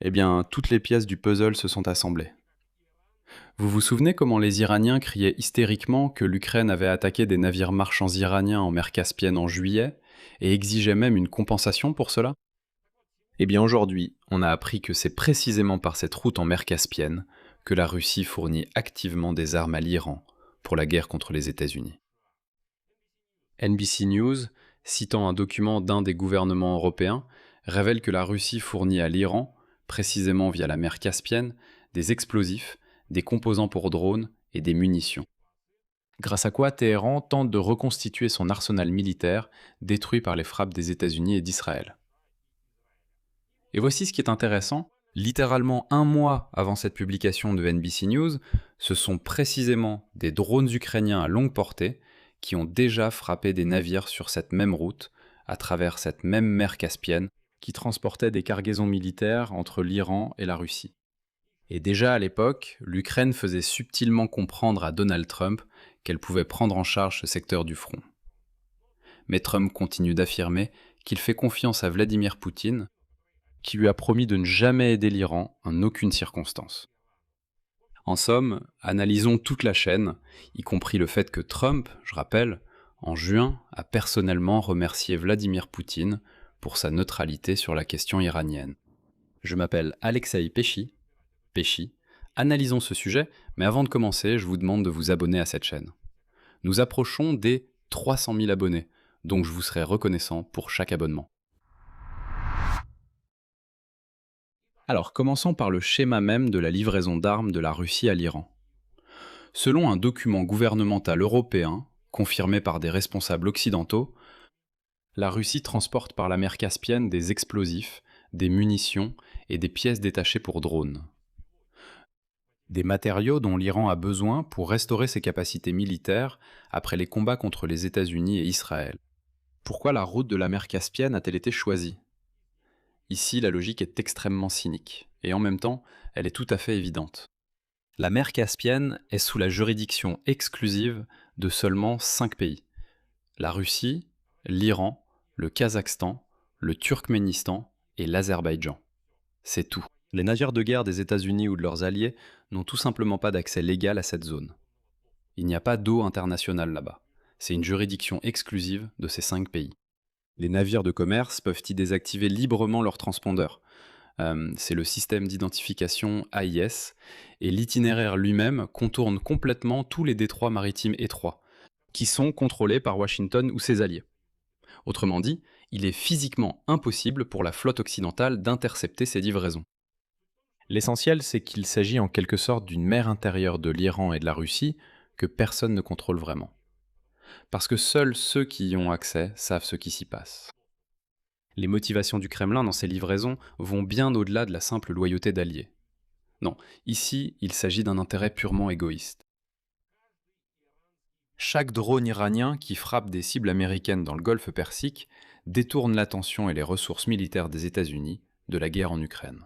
Eh bien, toutes les pièces du puzzle se sont assemblées. Vous vous souvenez comment les Iraniens criaient hystériquement que l'Ukraine avait attaqué des navires marchands iraniens en mer Caspienne en juillet et exigeait même une compensation pour cela? Eh bien aujourd'hui, on a appris que c'est précisément par cette route en mer Caspienne que la Russie fournit activement des armes à l'Iran pour la guerre contre les États-Unis. NBC News, citant un document d'un des gouvernements européens, révèle que la Russie fournit à l'Iran, précisément via la mer Caspienne, des explosifs, des composants pour drones et des munitions. Grâce à quoi Téhéran tente de reconstituer son arsenal militaire détruit par les frappes des États-Unis et d'Israël. Et voici ce qui est intéressant, littéralement un mois avant cette publication de NBC News, ce sont précisément des drones ukrainiens à longue portée qui ont déjà frappé des navires sur cette même route, à travers cette même mer Caspienne, qui transportait des cargaisons militaires entre l'Iran et la Russie. Et déjà à l'époque, l'Ukraine faisait subtilement comprendre à Donald Trump qu'elle pouvait prendre en charge ce secteur du front. Mais Trump continue d'affirmer qu'il fait confiance à Vladimir Poutine, qui lui a promis de ne jamais aider l'Iran en aucune circonstance. En somme, analysons toute la chaîne, y compris le fait que Trump, je rappelle, en juin, a personnellement remercié Vladimir Poutine pour sa neutralité sur la question iranienne. Je m'appelle Alexei Pesci. Analysons ce sujet, mais avant de commencer, je vous demande de vous abonner à cette chaîne. Nous approchons des 300 000 abonnés, donc je vous serai reconnaissant pour chaque abonnement. Alors, commençons par le schéma même de la livraison d'armes de la Russie à l'Iran. Selon un document gouvernemental européen, confirmé par des responsables occidentaux, la Russie transporte par la mer Caspienne des explosifs, des munitions et des pièces détachées pour drones. Des matériaux dont l'Iran a besoin pour restaurer ses capacités militaires après les combats contre les États-Unis et Israël. Pourquoi la route de la mer Caspienne a-t-elle été choisie ? Ici, la logique est extrêmement cynique, et en même temps, elle est tout à fait évidente. La mer Caspienne est sous la juridiction exclusive de seulement 5 pays. La Russie, l'Iran, le Kazakhstan, le Turkménistan et l'Azerbaïdjan. C'est tout. Les navires de guerre des États-Unis ou de leurs alliés n'ont tout simplement pas d'accès légal à cette zone. Il n'y a pas d'eau internationale là-bas. C'est une juridiction exclusive de ces 5 pays. Les navires de commerce peuvent y désactiver librement leurs transpondeurs. C'est le système d'identification AIS, et l'itinéraire lui-même contourne complètement tous les détroits maritimes étroits, qui sont contrôlés par Washington ou ses alliés. Autrement dit, il est physiquement impossible pour la flotte occidentale d'intercepter ces livraisons. L'essentiel, c'est qu'il s'agit en quelque sorte d'une mer intérieure de l'Iran et de la Russie que personne ne contrôle vraiment. Parce que seuls ceux qui y ont accès savent ce qui s'y passe. Les motivations du Kremlin dans ces livraisons vont bien au-delà de la simple loyauté d'alliés. Non, ici, il s'agit d'un intérêt purement égoïste. Chaque drone iranien qui frappe des cibles américaines dans le golfe Persique détourne l'attention et les ressources militaires des États-Unis de la guerre en Ukraine.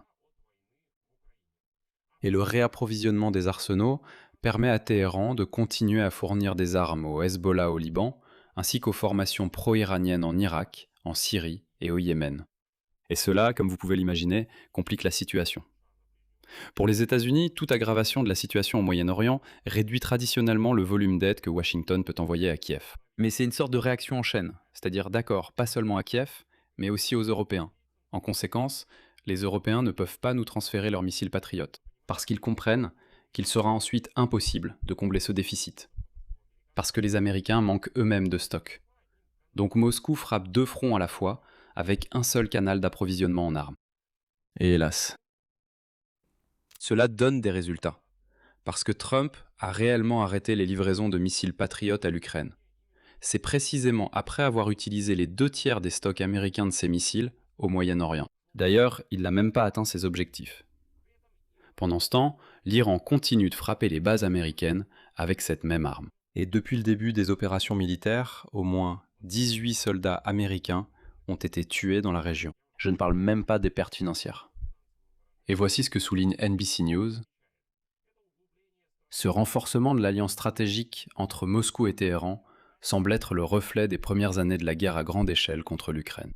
Et le réapprovisionnement des arsenaux permet à Téhéran de continuer à fournir des armes au Hezbollah au Liban, ainsi qu'aux formations pro-iraniennes en Irak, en Syrie et au Yémen. Et cela, comme vous pouvez l'imaginer, complique la situation. Pour les États-Unis, toute aggravation de la situation au Moyen-Orient réduit traditionnellement le volume d'aide que Washington peut envoyer à Kiev. Mais c'est une sorte de réaction en chaîne, c'est-à-dire d'accord, pas seulement à Kiev, mais aussi aux Européens. En conséquence, les Européens ne peuvent pas nous transférer leurs missiles patriotes, parce qu'ils comprennent qu'il sera ensuite impossible de combler ce déficit. Parce que les Américains manquent eux-mêmes de stock. Donc Moscou frappe 2 fronts à la fois, avec un seul canal d'approvisionnement en armes. Et hélas. Cela donne des résultats, parce que Trump a réellement arrêté les livraisons de missiles patriotes à l'Ukraine. C'est précisément après avoir utilisé les 2 tiers des stocks américains de ces missiles au Moyen-Orient. D'ailleurs, il n'a même pas atteint ses objectifs. Pendant ce temps, l'Iran continue de frapper les bases américaines avec cette même arme. Et depuis le début des opérations militaires, au moins 18 soldats américains ont été tués dans la région. Je ne parle même pas des pertes financières. Et voici ce que souligne NBC News. Ce renforcement de l'alliance stratégique entre Moscou et Téhéran semble être le reflet des premières années de la guerre à grande échelle contre l'Ukraine.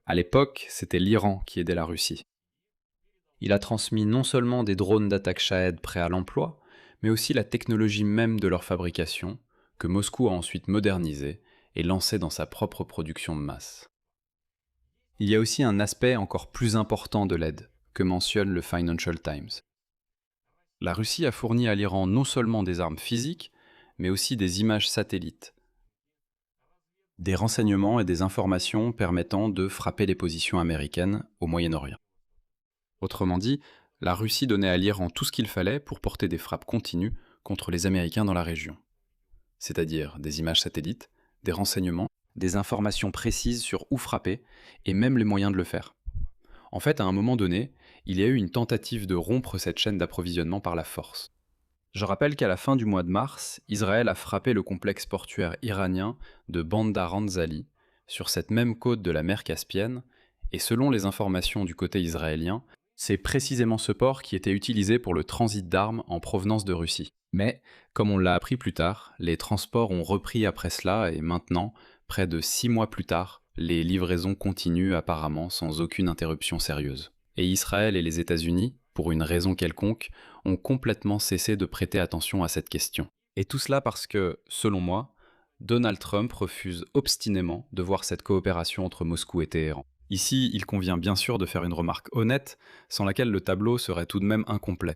À l'époque, c'était l'Iran qui aidait la Russie. Il a transmis non seulement des drones d'attaque Shahed prêts à l'emploi, mais aussi la technologie même de leur fabrication, que Moscou a ensuite modernisée et lancée dans sa propre production de masse. Il y a aussi un aspect encore plus important de l'aide, que mentionne le Financial Times. La Russie a fourni à l'Iran non seulement des armes physiques, mais aussi des images satellites, des renseignements et des informations permettant de frapper les positions américaines au Moyen-Orient. Autrement dit, la Russie donnait à l'Iran tout ce qu'il fallait pour porter des frappes continues contre les Américains dans la région. C'est-à-dire des images satellites, des renseignements, des informations précises sur où frapper, et même les moyens de le faire. En fait, à un moment donné, il y a eu une tentative de rompre cette chaîne d'approvisionnement par la force. Je rappelle qu'à la fin du mois de mars, Israël a frappé le complexe portuaire iranien de Bandar Anzali, sur cette même côte de la mer Caspienne, et selon les informations du côté israélien, c'est précisément ce port qui était utilisé pour le transit d'armes en provenance de Russie. Mais, comme on l'a appris plus tard, les transports ont repris après cela et maintenant, près de 6 mois plus tard, les livraisons continuent apparemment sans aucune interruption sérieuse. Et Israël et les États-Unis, pour une raison quelconque, ont complètement cessé de prêter attention à cette question. Et tout cela parce que, selon moi, Donald Trump refuse obstinément de voir cette coopération entre Moscou et Téhéran. Ici, il convient bien sûr de faire une remarque honnête, sans laquelle le tableau serait tout de même incomplet.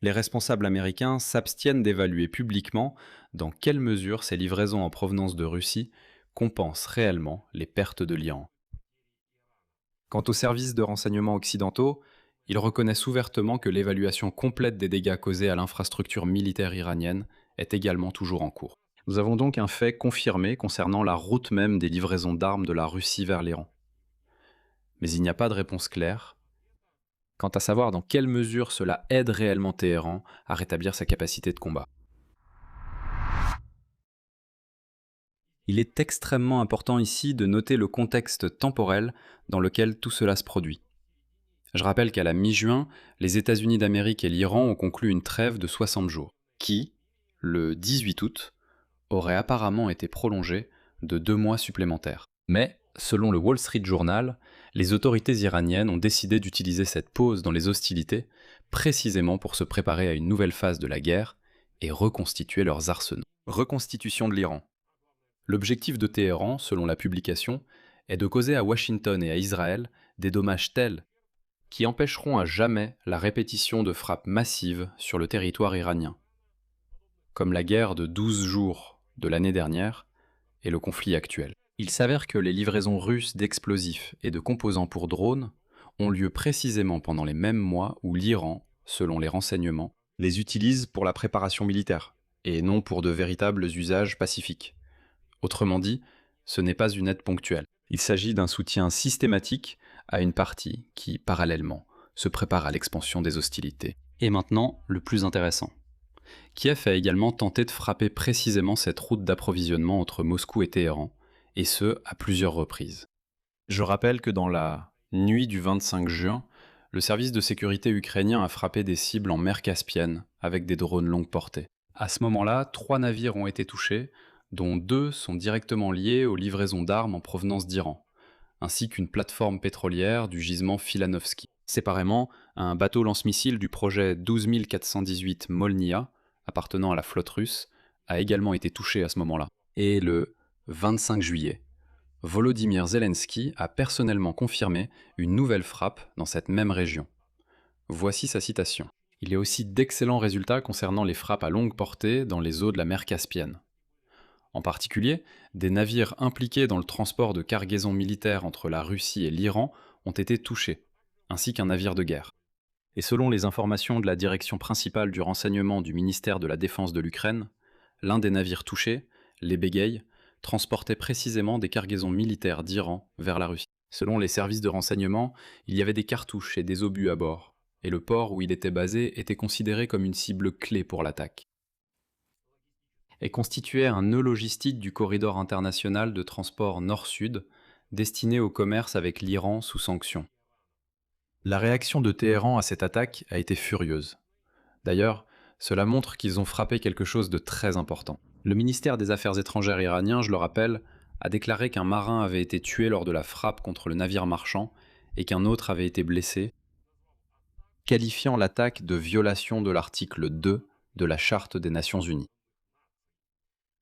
Les responsables américains s'abstiennent d'évaluer publiquement dans quelle mesure ces livraisons en provenance de Russie compensent réellement les pertes de l'Iran. Quant aux services de renseignement occidentaux, ils reconnaissent ouvertement que l'évaluation complète des dégâts causés à l'infrastructure militaire iranienne est également toujours en cours. Nous avons donc un fait confirmé concernant la route même des livraisons d'armes de la Russie vers l'Iran. Mais il n'y a pas de réponse claire quant à savoir dans quelle mesure cela aide réellement Téhéran à rétablir sa capacité de combat. Il est extrêmement important ici de noter le contexte temporel dans lequel tout cela se produit. Je rappelle qu'à la mi-juin, les États-Unis d'Amérique et l'Iran ont conclu une trêve de 60 jours, qui, le 18 août, aurait apparemment été prolongée de 2 mois supplémentaires. Mais, selon le Wall Street Journal, les autorités iraniennes ont décidé d'utiliser cette pause dans les hostilités précisément pour se préparer à une nouvelle phase de la guerre et reconstituer leurs arsenaux. Reconstitution de l'Iran. L'objectif de Téhéran, selon la publication, est de causer à Washington et à Israël des dommages tels qui empêcheront à jamais la répétition de frappes massives sur le territoire iranien, comme la guerre de 12 jours de l'année dernière et le conflit actuel. Il s'avère que les livraisons russes d'explosifs et de composants pour drones ont lieu précisément pendant les mêmes mois où l'Iran, selon les renseignements, les utilise pour la préparation militaire, et non pour de véritables usages pacifiques. Autrement dit, ce n'est pas une aide ponctuelle. Il s'agit d'un soutien systématique à une partie qui, parallèlement, se prépare à l'expansion des hostilités. Et maintenant, le plus intéressant. Kiev a également tenté de frapper précisément cette route d'approvisionnement entre Moscou et Téhéran, et ce, à plusieurs reprises. Je rappelle que dans la nuit du 25 juin, le service de sécurité ukrainien a frappé des cibles en mer Caspienne avec des drones longue portée. À ce moment-là, 3 navires ont été touchés, dont 2 sont directement liés aux livraisons d'armes en provenance d'Iran, ainsi qu'une plateforme pétrolière du gisement Filanovsky. Séparément, un bateau lance-missile du projet 12418 Molnia, appartenant à la flotte russe, a également été touché à ce moment-là. Et le 25 juillet, Volodymyr Zelensky a personnellement confirmé une nouvelle frappe dans cette même région. Voici sa citation. Il y a aussi d'excellents résultats concernant les frappes à longue portée dans les eaux de la mer Caspienne. En particulier, des navires impliqués dans le transport de cargaisons militaires entre la Russie et l'Iran ont été touchés, ainsi qu'un navire de guerre. Et selon les informations de la direction principale du renseignement du ministère de la Défense de l'Ukraine, l'un des navires touchés, les Begay, transportait précisément des cargaisons militaires d'Iran vers la Russie. Selon les services de renseignement, il y avait des cartouches et des obus à bord, et le port où il était basé était considéré comme une cible clé pour l'attaque, et constituait un nœud logistique du corridor international de transport nord-sud, destiné au commerce avec l'Iran sous sanctions. La réaction de Téhéran à cette attaque a été furieuse. D'ailleurs, cela montre qu'ils ont frappé quelque chose de très important. Le ministère des Affaires étrangères iranien, je le rappelle, a déclaré qu'un marin avait été tué lors de la frappe contre le navire marchand et qu'un autre avait été blessé, qualifiant l'attaque de violation de l'article 2 de la Charte des Nations Unies.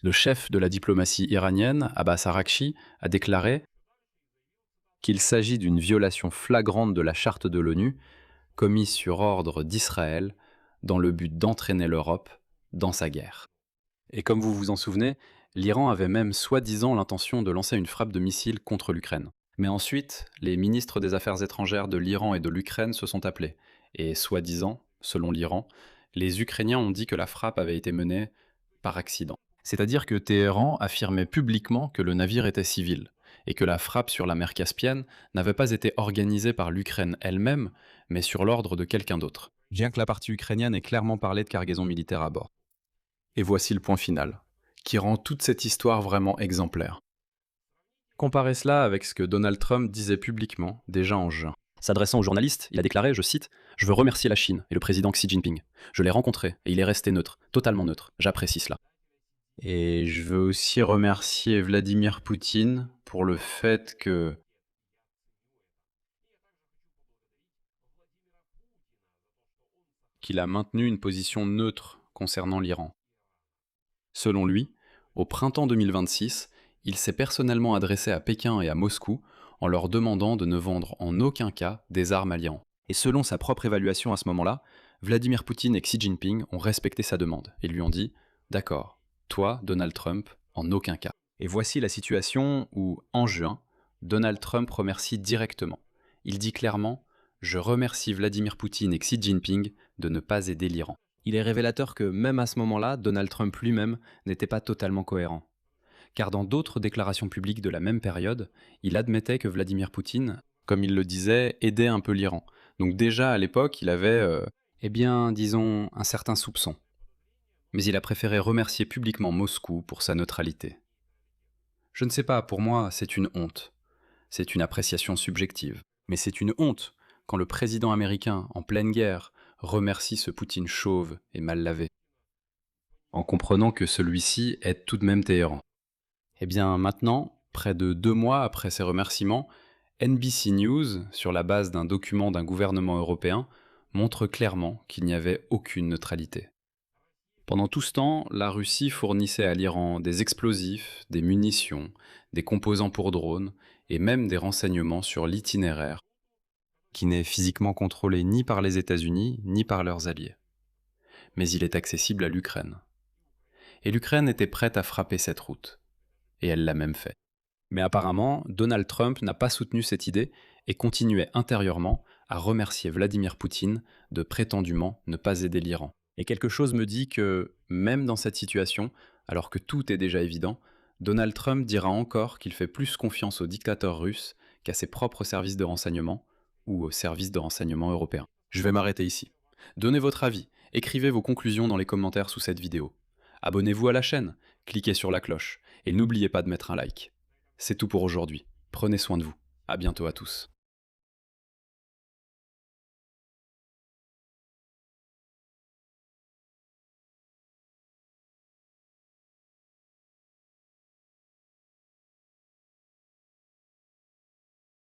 Le chef de la diplomatie iranienne, Abbas Araghchi, a déclaré qu'il s'agit d'une violation flagrante de la Charte de l'ONU, commise sur ordre d'Israël, dans le but d'entraîner l'Europe dans sa guerre. Et comme vous vous en souvenez, l'Iran avait même soi-disant l'intention de lancer une frappe de missiles contre l'Ukraine. Mais ensuite, les ministres des Affaires étrangères de l'Iran et de l'Ukraine se sont appelés, et soi-disant, selon l'Iran, les Ukrainiens ont dit que la frappe avait été menée par accident. C'est-à-dire que Téhéran affirmait publiquement que le navire était civil, et que la frappe sur la mer Caspienne n'avait pas été organisée par l'Ukraine elle-même, mais sur l'ordre de quelqu'un d'autre. Bien que la partie ukrainienne ait clairement parlé de cargaison militaire à bord. Et voici le point final, qui rend toute cette histoire vraiment exemplaire. Comparez cela avec ce que Donald Trump disait publiquement déjà en juin. S'adressant aux journalistes, il a déclaré, je cite, « Je veux remercier la Chine et le président Xi Jinping. Je l'ai rencontré et il est resté neutre, totalement neutre. J'apprécie cela. » Et je veux aussi remercier Vladimir Poutine pour le fait qu'il a maintenu une position neutre concernant l'Iran. Selon lui, au printemps 2026, il s'est personnellement adressé à Pékin et à Moscou en leur demandant de ne vendre en aucun cas des armes à l'Iran. Et selon sa propre évaluation à ce moment-là, Vladimir Poutine et Xi Jinping ont respecté sa demande et lui ont dit « D'accord, toi, Donald Trump, en aucun cas. » Et voici la situation où, en juin, Donald Trump remercie directement. Il dit clairement « Je remercie Vladimir Poutine et Xi Jinping de ne pas aider l'Iran. » Il est révélateur que même à ce moment-là, Donald Trump lui-même n'était pas totalement cohérent. Car dans d'autres déclarations publiques de la même période, il admettait que Vladimir Poutine, comme il le disait, aidait un peu l'Iran. Donc déjà à l'époque, il avait, disons, un certain soupçon. Mais il a préféré remercier publiquement Moscou pour sa neutralité. Je ne sais pas, pour moi, c'est une honte. C'est une appréciation subjective. Mais c'est une honte quand le président américain, en pleine guerre, remercie ce Poutine chauve et mal lavé, en comprenant que celui-ci aide tout de même Téhéran. Eh bien maintenant, près de 2 mois après ces remerciements, NBC News, sur la base d'un document d'un gouvernement européen, montre clairement qu'il n'y avait aucune neutralité. Pendant tout ce temps, la Russie fournissait à l'Iran des explosifs, des munitions, des composants pour drones et même des renseignements sur l'itinéraire, qui n'est physiquement contrôlé ni par les États-Unis ni par leurs alliés. Mais il est accessible à l'Ukraine. Et l'Ukraine était prête à frapper cette route. Et elle l'a même fait. Mais apparemment, Donald Trump n'a pas soutenu cette idée et continuait intérieurement à remercier Vladimir Poutine de prétendument ne pas aider l'Iran. Et quelque chose me dit que, même dans cette situation, alors que tout est déjà évident, Donald Trump dira encore qu'il fait plus confiance au dictateur russe qu'à ses propres services de renseignement ou aux services de renseignement européens. Je vais m'arrêter ici. Donnez votre avis, écrivez vos conclusions dans les commentaires sous cette vidéo. Abonnez-vous à la chaîne, cliquez sur la cloche et n'oubliez pas de mettre un like. C'est tout pour aujourd'hui. Prenez soin de vous. À bientôt à tous.